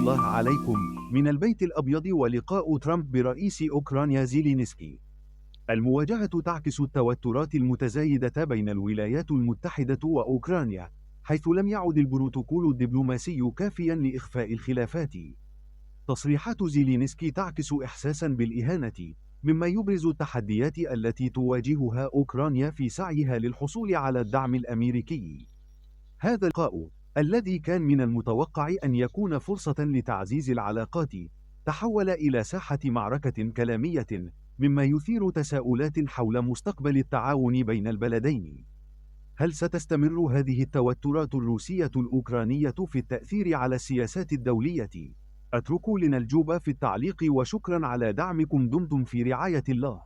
الله عليكم. من البيت الأبيض ولقاء ترامب برئيس أوكرانيا زيلينسكي. المواجهة تعكس التوترات المتزايدة بين الولايات المتحدة وأوكرانيا، حيث لم يعد البروتوكول الدبلوماسي كافيا لإخفاء الخلافات. تصريحات زيلينسكي تعكس إحساسا بالإهانة، مما يبرز التحديات التي تواجهها أوكرانيا في سعيها للحصول على الدعم الأمريكي. هذا اللقاء، الذي كان من المتوقع أن يكون فرصة لتعزيز العلاقات، تحول إلى ساحة معركة كلامية، مما يثير تساؤلات حول مستقبل التعاون بين البلدين. هل ستستمر هذه التوترات الروسية الأوكرانية في التأثير على السياسات الدولية؟ اتركوا لنا الجواب في التعليق، وشكرا على دعمكم. دمتم في رعاية الله.